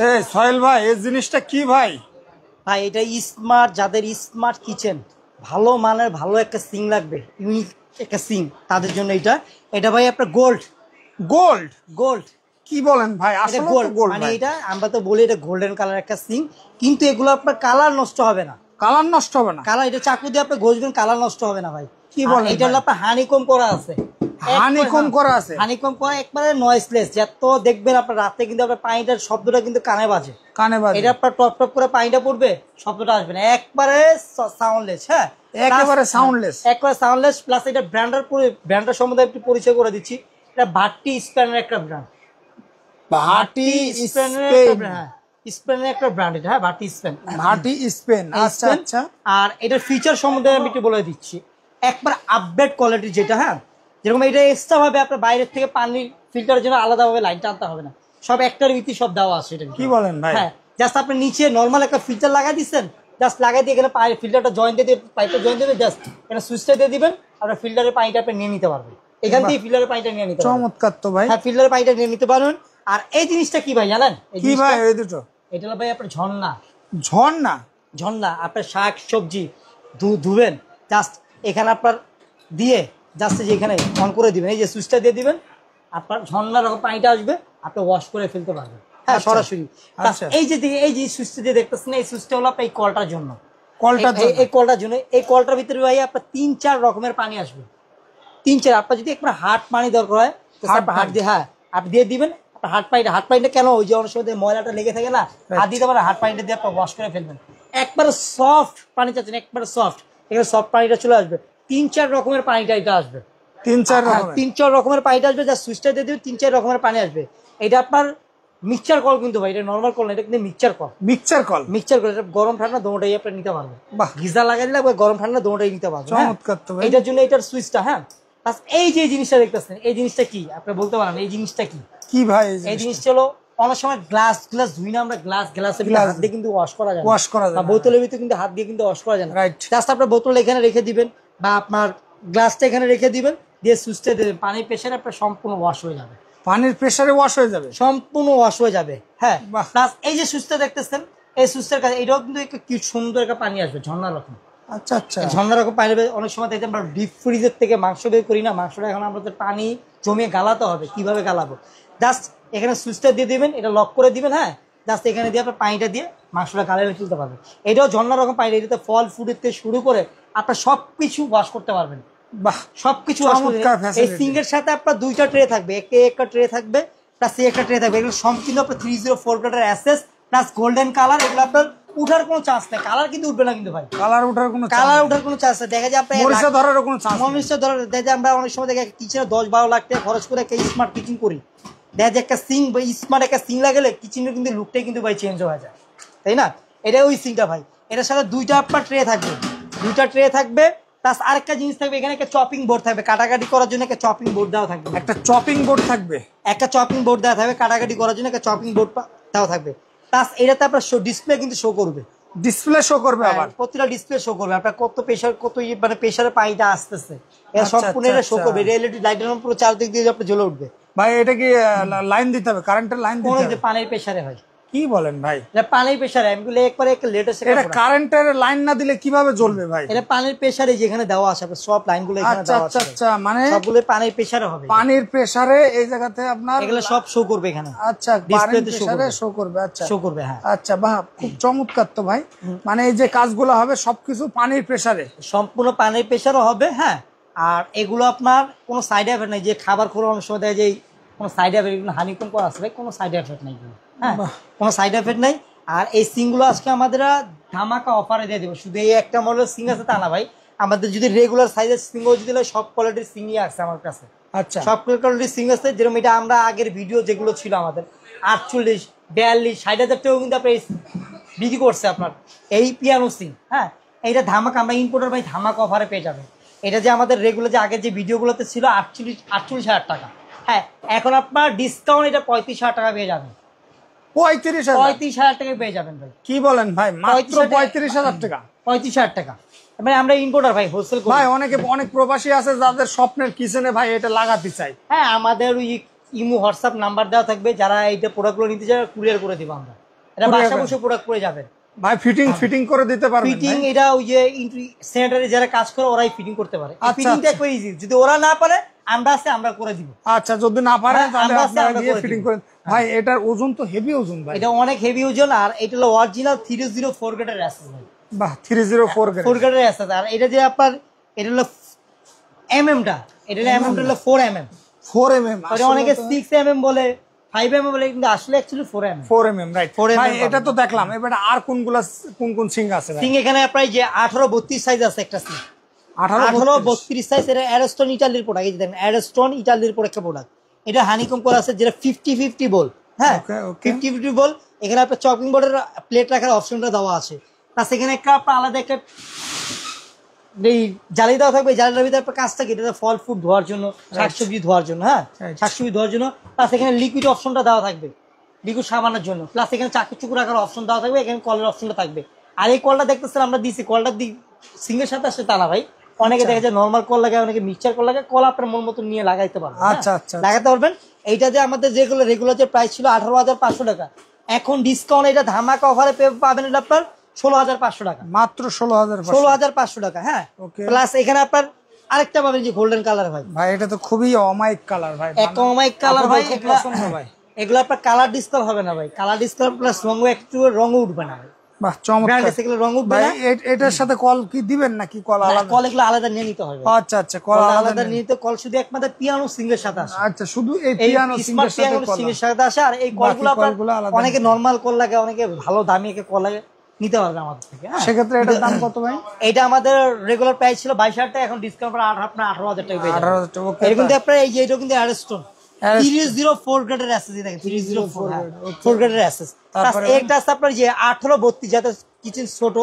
এই সোহেল ভাই এই জিনিসটা কি ভাই? ভাই এটা স্মার্ট, যাদের স্মার্ট কিচেন, ভালো মানের ভালো একটা সিং লাগবে, ইউনিক একটা সিং, তাদের জন্য এটা। এটা ভাই আপনার গোল্ড। গোল্ড? গোল্ড কি বলেন ভাই? আসলে তো গোল্ড মানে ভাই। এটা আমরা তো বলি এটা গোল্ডেন কালার একটা সিং, কিন্তু এগুলো আপনার কালার নষ্ট হবে না। কালার নষ্ট হবে না? কালার এটা চাকু দিয়ে আপনি ঘষবেন, কালার নষ্ট হবে না ভাই। কি বলেন? এটা হলো আপনার হানিকম করা আছে। হানিকম করা আছে? হানিকম করা একবারে নয়েসলেস। যত দেখবেন আপনার রাতে কিন্তু আপনার পানিটার শব্দটা কিন্তু কানে বাজে। কানে বাজে? এটা আপনার টপ টপ করে পানিটা পড়বে, শব্দটা আসবে না, একবারে সাউন্ডলেস। হ্যাঁ, একেবারে সাউন্ডলেস? একবারে সাউন্ডলেস। প্লাস এটা ব্র্যান্ডের সম্বন্ধে একটু পরিচয় করে দিচ্ছি। এটা ভাটি স্পেনের একটা ব্র্যান্ড। ভাটি স্পেন? হ্যাঁ, স্পেনের একটা ব্র্যান্ড এটা। হ্যাঁ, ভাটি স্পেন। ভাটি স্পেন, আচ্ছা আচ্ছা। আর এটার ফিচার সম্বন্ধে আমি একটু বলে দিচ্ছি। একবার আপডেট কোয়ালিটি যেটা, হ্যাঁ, যেরকম এটা এক্সট্রা ভাবে আপনার বাইরের থেকে পানি ফিল্টারের জন্য আলাদাভাবে লাইন টানতে হবে না, সব একটার ভিত্তি সব দেওয়া আছে এটা। কি বলেন ভাই? হ্যাঁ, জাস্ট আপনি নিচে নরমাল একটা ফিল্টার লাগাই দিচ্ছেন, জাস্ট লাগাই দিয়ে এখানে ফিল্টারটা জয়েন দিয়ে পাইপটা জয়েন দিয়ে জাস্ট এখানে সুইচটা দিয়ে দিবেন, আপনার ফিল্টারের পানিটা আপনি নিয়ে নিতে পারবেন। এখান থেকে ফিল্টারের পানিটা নিয়ে নিতে পারবেন। চমৎকার তো ভাই। হ্যাঁ, ফিল্টারের পানিটা নিয়ে নিতে পারবেন। আর এই জিনিসটা কি ভাই জানেন? কি ভাই এই দুটো? এটা হলো ভাই আপনার ঝর্ণা। ঝর্ণা? ঝর্ণা আপনার শাক সবজি ধুবেন, জাস্ট এখানে আপনার দিয়ে জাস্ট যে এখানে অন করে দিবেন, এই যে সুইচটা দিয়ে দিবেন, আপনার ঝর্ণার পানিটা আসবে, আপনি ওয়াশ করে ফেলতে পারবেন। হ্যাঁ, সরাসরি। এই যে সুইচটা দিয়ে দেখতেছেন, এই সুইচটা হলো আপনার এই কলটার জন্য। এই কলটার জন্য, এই কলটার ভিতরে ভাই আপনার 3-4 রকমের পানি আসবে। 3-4 আপনার যদি একবার হাট পানি দরকার হয়, হাট দিয়ে, হ্যাঁ, আপনি দিয়ে দিবেন। হাট পানিটা কেন, ওই যে অনেক সময় ময়লাটা লেগে থাকে না, হাত দিতে পারেন, হাট পানিটা দিয়ে আপনার ওয়াশ করে ফেলবেন। একবারে সফট পানি চাচ্ছেন, একবারে সফট, এখানে সফট পানিটা চলে আসবে। 3-4 রকমের পানিটা এটা আসবে। 3-4 রকমের পানিটা আসবে, যা সুইচটা দিয়ে দিবে 3-4 রকমের পানি আসবে। এটা আপনার মিক্সচার কল কিন্তু ভাই, এটা নর্মাল কল না, এটা কিন্তু মিক্সচার কল। মিক্সচার কল, এটা গরম ঠান্ডা দোনোটাই আপনি নিতে পারবেন। গিজার লাগাই দিলে গরম ঠান্ডা দোনোটাই নিতে পারবেন। চমৎকার তো ভাই। এটার জন্য এটার সুইচটা। হ্যাঁ, এই যে জিনিসটা দেখতেছেন, এই জিনিসটা কি আপনি বলতে পারেন? এই জিনিসটা কি ভাই? এই জিনিসটা হলো অনেক সময় গ্লাস ধুই না আমরা, গ্লাসের ভিতরে হাত দিয়ে কিন্তু ওয়াশ করা যায় না, বোতলের ভিতরে কিন্তু হাত দিয়ে কিন্তু ওয়াশ করা যায় না। জাস্ট আপনার বোতল এখানে রেখে দিবেন বা আপনার গ্লাসটা এখানে রেখে দিবেন, দিয়ে সুইচটা দেবেন, পানির প্রেসারে আপনার সম্পূর্ণ ওয়াশ হয়ে যাবে। পানির প্রেসারে ওয়াশ হয়ে যাবে? সম্পূর্ণ ওয়াশ হয়ে যাবে। হ্যাঁ, প্লাস এই যে সুইচটা দেখতেছেন, এই সুইচটার কাছে এটাও কিন্তু কি সুন্দর একটা পানি আসবে, ঝর্ণার রকম। আচ্ছা আচ্ছা, ঝর্ণার রকম পানি। অনেক সময় দেখতে আমরা ডিপ ফ্রিজের থেকে মাংস বের করি না, মাংসটা এখন আমাদের পানি জমিয়ে গালাতে হবে, কিভাবে গালাবো? জাস্ট এখানে সুইচটা দিয়ে দিবেন, এটা লক করে দিবেন। হ্যাঁ, জাস্ট এখানে দিয়ে আপনার পানিটা দিয়ে মাংসটা গালে তুলতে পারবেন। এটাও ঝর্ণার রকম পানি, এটাতে ফল ফুডের থেকে শুরু করে আপনার সবকিছু ওয়াশ করতে পারবেন। বাহ, সবকিছু। এই সিঙ্গের সাথে আপনার 2টা ট্রে থাকবে, একটা ট্রে থাকবে প্লাস একটা ট্রে থাকবে। এগুলো সম্পূর্ণ আপনার 304 প্লেটের অ্যাসেস প্লাস গোল্ডেন কালার। এগুলো আপনার উঠার কোনো চান্স নেই, কালার কিন্তু উঠবে না কিন্তু ভাই, কালার উঠার কোনো চান্স নেই। দেখা যায় আপনার মরিচা ধরার কোনো চান্স, মরিচা ধরার। দেখা যায় আমরা অনেক সময় দেখি কিচেনে 10-12 লাখ টাকা খরচ করে একটা স্মার্ট কিচেন করি, দেখা যায় একটা সিং বা স্মার্ট একটা সিং লাগালে কিচেনের কিন্তু লুকটাই কিন্তু ভাই চেঞ্জ হয়ে যায়, তাই না? এটা ওই সিংটা ভাই। এটার সাথে 2টা আপনার ট্রে থাকবে, 2টা ট্রে থাকবে প্লাস আরেকটা জিনিস থাকবে, এখানে একটা চপিং বোর্ড থাকবে, কাটাকাটি করার জন্য একটা চপিং বোর্ড দেওয়া থাকবে। একটা চপিং বোর্ড থাকবে? একটা চপিং বোর্ড দেওয়া থাকবে, কাটাকাটি করার জন্য একটা চপিং বোর্ড দেওয়া থাকবে। প্লাস এটাতে আপনার ডিসপ্লে কিন্তু শো করবে, আবার প্রতিটা ডিসপ্লে শো করবে আপনার কত প্রেসার, কত মানে প্রেসারের পানিটা আসতেছে, এটা সম্পূর্ণ এটা শো করবে। রিয়েলিটি লাইটের পুরো চারদিক দিয়ে আপনি জ্বলে উঠবে। ভাই এটা কি লাইন দিতে হবে, কারেন্টের লাইন দিতে হবে? পানির প্রেসারে হয়। কি বলেন ভাই? এটা পানির প্রেসারে, আমি বলি একবারে একটা লেটেস্ট। এটা কারেন্টের লাইন না দিলে কিভাবে জ্বলবে ভাই? এটা পানির প্রেসারে যেখানে দেওয়া আছে সব লাইনগুলো এখানে দেওয়া আছে। আচ্ছা, মানে সবগুলো পানির প্রেসারে হবে। পানির প্রেসারে এই জায়গাতে আপনার এগুলো সব শো করবে এখানে। আচ্ছা, ডিসপ্লেতে শো করবে। আচ্ছা, শো করবে। হ্যাঁ, আচ্ছা, বাহ, খুব চমৎকার তো ভাই। মানে এই যে কাজগুলো হবে সবকিছু পানির প্রেসারে, সম্পূর্ণ পানির প্রেসারও হবে। হ্যাঁ, আর এগুলো আপনার কোনো সাইড এফেক্ট নাই, যে খাবার খোলা অনেক সময় দেয় যে কোনো সাইড এফেক্ট, হানিকম করা আছে, কোনো সাইড এফেক্ট নাই। হ্যাঁ, কোনো সাইড এফেক্ট নাই। আর এই সিংগুলো আজকে আমাদের ধামাকা অফারে দিয়ে দেবো। শুধু এই একটা মডেল সিং আছে তা না ভাই, আমাদের যদি রেগুলার সাইজের সিংও যদি সব কোয়ালিটির সিংই আছে আমার কাছে। আচ্ছা, সব কোয়ালিটির সিং আছে, যেরকম এটা আমরা আগের ভিডিও যেগুলো ছিল আমাদের 48, 42, 60,000 টাকাও কিন্তু আপনার বিক্রি করছে আপনার এই পিয়ানো সিং। হ্যাঁ, এইটা ধামাকা, আমরা ইম্পোর্টার ভাই ধামাকা অফারে পেয়ে যাবেন। এটা যে আমাদের রেগুলার যে আগের যে ভিডিওগুলোতে ছিল 48,000 টাকা, হ্যাঁ, এখন আপনার ডিসকাউন্ট এটা 35,000 টাকা পেয়ে যাবেন। 35,000 টাকায় পেয়ে যাবেন ভাই। কি বলেন ভাই? মাত্র 35,000 টাকা? 35,000 টাকা। মানে আমরা ইম্পোর্টার ভাই, হোলসেল করি ভাই। অনেক প্রবাসী আছে যাদের স্বপ্নের কিচেনে ভাই এটা লাগাতে চাই। হ্যাঁ, আমাদের ইমো হোয়াটসঅ্যাপ নাম্বার দেওয়া থাকবে, যারা এইটা প্রোডাক্টগুলো নিতে চায় কুরিয়ার করে দিব আমরা। এটা বাসা বসে প্রোডাক্ট করে যাবেন ভাই। ফিটিং করে দিতে পারবেন? ফিটিং এটা ওই যে স্যানিটারি যারা কাজ করে ওরাই ফিটিং করতে পারে। ফিটিংটা একবার ইজি, যদি ওরা না পারে আমরা করে দিব। আচ্ছা, যদি না পারে তাহলে আপনারা দিয়ে ফিটিং করেন। ভাই এটার ওজন তো হেভি ওজন ভাই। এটা অনেক হেভি ওজন, আর এটা হলো অরিজিনাল 304 গ্রেডের অ্যাসেস ভাই। বাহ, 304 গ্রেড 4 গ্রেডের অ্যাসেস। আর এটা যে আপনার এটা হলো এমএমটা, এটা এমএমটা হলো 4mm। 4mm এটা অনেকে 6mm বলে, 5mm বলে, কিন্তু আসলে অ্যাকচুয়ালি 4mm রাইট ভাই। এটা তো দেখলাম, এবারে আর কোন সিং আছে ভাই? সিং এখানে প্রায় যে 18-32 সাইজ আছে একটা সিং। 18-32 সাইজ। এটা অ্যারস্টন ইতালির প্রোডাক্ট। এই যে দেখেন অ্যারস্টন ইতালির একটা প্রোডাক্ট। এটা হানিকম করা আছে, যেটা 50-50 বল। হ্যাঁ, 50-50 বল। এখানে আপনার চপিং বোর্ডের প্লেট রাখার অপশনটা দেওয়া আছে। তার সেখানে একটা আপনার আলাদা একটা এই জালি দেওয়া থাকবে। জালিটার ভিতরে আপনার কাজ থাকে, এটা ফল ফুড ধোয়ার জন্য, শাকসবজি ধোয়ার জন্য। হ্যাঁ, শাকসবজি ধোয়ার জন্য। প্লাস এখানে লিকুইড অপশনটা দেওয়া থাকবে, লিকুইড সাবানের জন্য। প্লাস এখানে চাকু চুকু রাখার অপশন দেওয়া থাকবে, এখানে কলের অপশনটা থাকবে। আর এই কলটা দেখতেছেন আমরা দিচ্ছি, কলটা সিঙ্গের সাথে আসছে তা না ভাই। অনেকে দেখা যায় নর্মাল কল লাগায়, অনেকে মিক্সচার কল লাগায়। কল আপনার মন মতো নিয়ে লাগাইতে পারবেন। আচ্ছা, লাগাতে পারবেন। এইটা যে আমাদের যেগুলো রেগুলার যে প্রাইস ছিল 18,500 টাকা, এখন ডিসকাউন্ট এটা ধামাকা অফারে পাবেন এটা আপনার 16,500 টাকা। মাত্র 16,500 টাকা। হ্যাঁ, প্লাস এখানে আপনার আরেকটা পাবেন যে গোল্ডেন কালার ভাই। ভাই এটা তো খুবই অমায়িক কালার ভাই, এক অমায়িক কালার ভাই। এগুলো আপনার কালার ডিসকাউন্ট হবে না ভাই। কালার ডিসকাউন্ট প্লাস রঙও একটু রঙও উঠবে না ভাই। বাহ, চমৎকার। রং উঠবে না। এটার সাথে কল কি দিবেন নাকি কল আলাদা? কল এগুলো আলাদা নিয়ে নিতে হবে। আচ্ছা, কল আলাদা নিয়ে নিতে। কল শুধু একমাত্র পিয়ানো সিঙ্গের সাথে আসে। আচ্ছা, শুধু এই পিয়ানো সিঙ্গের সাথে আসে। আর এই কলগুলো আপনার অনেকে নরমাল কল লাগে, অনেকে ভালো দামি কল লাগে, নিতে পারবে আমাদের থেকে। সেক্ষেত্রে এটার দাম কত ভাই? এটা আমাদের রেগুলার প্রাইস ছিল 22,000 টাকা, এখন ডিসকাউন্ট করে আপনার 18,000 টাকা পেয়ে যাবেন। 18,000 টাকা। এর কিন্তু আপনার এই যে এটা কিন্তু অ্যারস্টন 304 গ্রেডের অ্যাসেস। দেখেন 304 গ্রেডের অ্যাসেস। তারপরে একটা আছে আপনার যে 18-32, যাতে কিচেন ছোট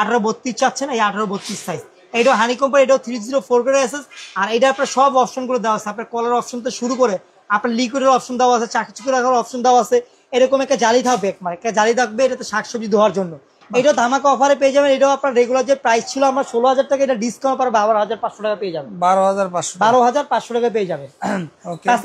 18-32 চাচ্ছেন, এই 18-32 সাইজ। এটা হানিকম, এটাও 304 গ্রেডের অ্যাসেস। আর এটা আপনার সব অপশন গুলো দেওয়া আছে। আপনার কলার অপশন তো শুরু করে আপনার লিকুইডের অপশন দেওয়া আছে, চাকচুকি রাখার অপশন দেওয়া আছে। এরকম একটা জালি থাকবে, একটা জালি থাকবে এটাতে শাকসবজি ধোয়ার জন্য। এটা ধামাকা অফারে পেয়ে যাবেন। এটাও আপনার রেগুলার যে প্রাইস ছিল আমরা 16,000 টাকা, এটা ডিসকাউন্ট পার 12,500 টাকা পেয়ে যাবেন। 12,500 টাকা পেয়ে যাবেন।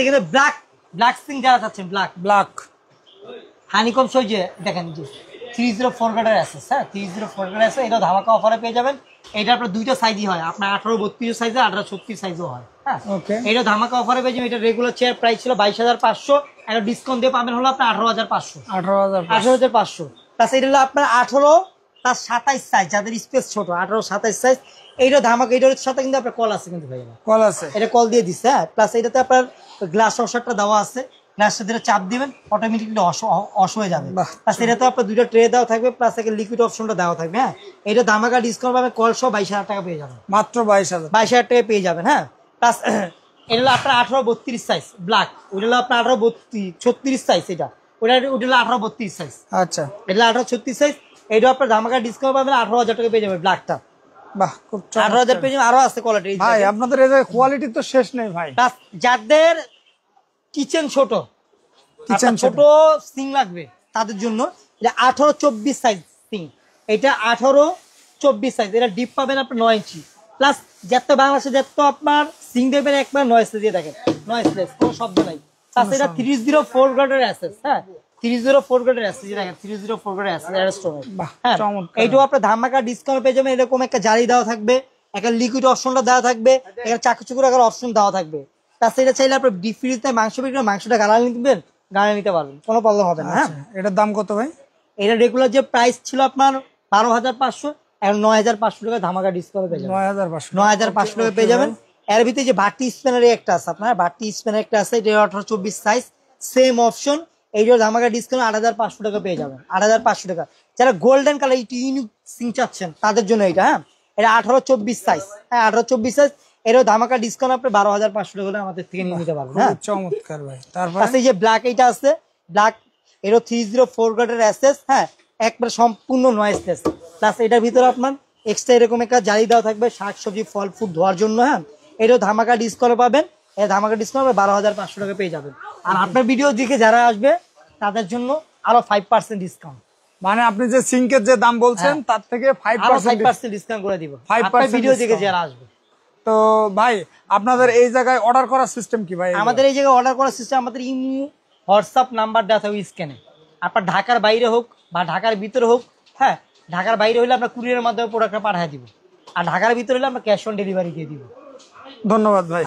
এখানে ব্ল্যাক সিং যারা চাচ্ছেন, ব্ল্যাক হানিকম সই যে দেখেন যে 304 গ্রেডের অ্যাসেস। হ্যাঁ, 304 গ্রেডের অ্যাসেস। এটা ধামাকা অফারে পেয়ে যাবেন। এটা আপনার দুইটা সাইজই হয়, আপনার 18-32 সাইজে, 18-36 সাইজও হয়। হ্যাঁ, এটা ধামাকা অফারে পেয়ে যাবেন। এটা রেগুলার চেয়ার প্রাইস ছিল 22,500, এটা ডিসকাউন্ট দিয়ে পাবেন হলো আপনার 18,500। প্লাস এটা হলো আপনার 18+27 সাইজ, যাদের স্পেস ছোট, 18-27 সাইজ। এইটা ধামাকা। এটার সাথে কিন্তু আপনার কল আছে, কিন্তু ভাই কল আছে, এটা কল দিয়ে দিচ্ছে। হ্যাঁ, প্লাস এটাতে আপনার গ্লাস ওয়াশারটা দেওয়া আছে, গ্লাসটা দিয়ে চাপ দিবেন অটোমেটিকলি অস হয়ে যাবে। প্লাস এটাতে আপনার দুইটা ট্রে দেওয়া থাকবে, প্লাস একটা লিকুইড অপশনটা দেওয়া থাকবে। হ্যাঁ, এটা ধামাকা ডিসকাউন্ট পাবেন, কল সহ 22,000 টাকা পেয়ে যাবেন। মাত্র 22,000 টাকা পেয়ে যাবেন। হ্যাঁ, প্লাস এটা হলো আপনার 18-32 সাইজ ব্ল্যাক। ওইটা হলো আপনার 18-36 সাইজ। এটা ওটা হলো 18-32 সাইজ। আচ্ছা, এটা 18-36 সাইজ। এটা আপনার ধামাকা ডিসকাউন্ট পাবেন 18,000 টাকা পেয়ে যাবেন ব্ল্যাকটা। বাহ, খুব 18,000 পেয়ে যাবেন। আরো আছে কোয়ালিটি ভাই, আপনাদের এই কোয়ালিটি তো শেষ নেই ভাই। যাদের কিচেন ছোট সিং লাগবে তাদের জন্য এটা 18-24 সাইজ সিং। এটা 18-24 সাইজ। এটা ডিপ পাবেন আপনার 9 ইঞ্চি। প্লাস যত বাংলাদেশে যত আপনার সিং দেবেন একবার নয়েস দিয়ে দেখেন, নয়েসলেস, কোনো শব্দ নাই। প্লাস এটা 304 গ্রেডের অ্যাসেস। হ্যাঁ, 304 গ্রেডের অ্যাসেস। দেখেন 304 গ্রেডের অ্যাসেস অ্যারস্টনের। হ্যাঁ, এইটাও আপনার ধামাকা ডিসকাউন্ট পেয়ে যাবেন। এরকম একটা জালি দেওয়া থাকবে, একটা লিকুইড অপশনটা দেওয়া থাকবে, একটা চাকু রাখার অপশন দেওয়া থাকবে। তাছাড়া এটা চাইলে আপনার ডিপ ফ্রিজে মাংস বিক্রি মাংসটা গালা নিবেন, গালা নিতে পারবেন, কোনো প্রবলেম হবে না। হ্যাঁ, এটার দাম কত ভাই? এটা রেগুলার যে প্রাইস ছিল আপনার 12,500, এখন 9,500 টাকা ধামাকা ডিসকাউন্ট পেয়ে যাবেন। 9,500 টাকা পেয়ে যাবেন। এর ভিতরে যে বাটি স্প্যানার একটা আছে, আপনার বাটি স্প্যানার একটা আছে, এটা 18-24 সাইজ, সেম অপশন। এইটার ধামাকা ডিসকাউন্ট 8,500 টাকা পেয়ে যাবেন। 8,500 টাকা। যারা গোল্ডেন কালার ইউনিক সিং চাচ্ছেন তাদের জন্য এটা। হ্যাঁ, এটা 18-24 সাইজ। হ্যাঁ, 18-24 সাইজ। এরও ধামাকা ডিসকাউন্ট আপনি 12,500 টাকা হলে আমাদের থেকে নিয়ে নিতে পারবেন। হ্যাঁ, চমৎকার ভাই। তারপর এই যে ব্ল্যাক এইটা আছে, ব্ল্যাক এরও 304 গ্রেডের অ্যাসেস। হ্যাঁ, একবার সম্পূর্ণ নয়েসলেস। প্লাস এটার ভিতরে আপনার এক্সট্রা এরকম একটা জালি দেওয়া থাকবে শাকসবজি ফল ফুড ধোয়ার জন্য। হ্যাঁ, এরও ধামাকা ডিসকাউন্ট পাবেন। এই ধামাকা ডিসকাউন্ট 12,500 টাকা পেয়ে যাবেন। আর আপনার ভিডিও দেখে যারা আসবে তাদের জন্য আরো 5% ডিসকাউন্ট। মানে আপনি যে সিঙ্কের যে দাম বলছেন তার থেকে 5% ডিসকাউন্ট করে দিব 5% ভিডিও দেখে যারা আসবে। তো ভাই, আপনাদের এই জায়গায় অর্ডার করার সিস্টেম কি ভাই? আমাদের এই জায়গায় অর্ডার করার সিস্টেম, আমাদের হোয়াটসঅ্যাপ নাম্বার দেওয়া থাকবে স্ক্যানে। আপনার ঢাকার বাইরে হোক বা ঢাকার ভিতরে হোক, হ্যাঁ ঢাকার বাইরে হলে আমরা কুরিয়ারের মাধ্যমে প্রোডাক্টটা পাঠিয়ে দিব, আর ঢাকার ভিতরে হলে আমরা ক্যাশ অন ডেলিভারি দিয়ে দিব। ধন্যবাদ ভাই।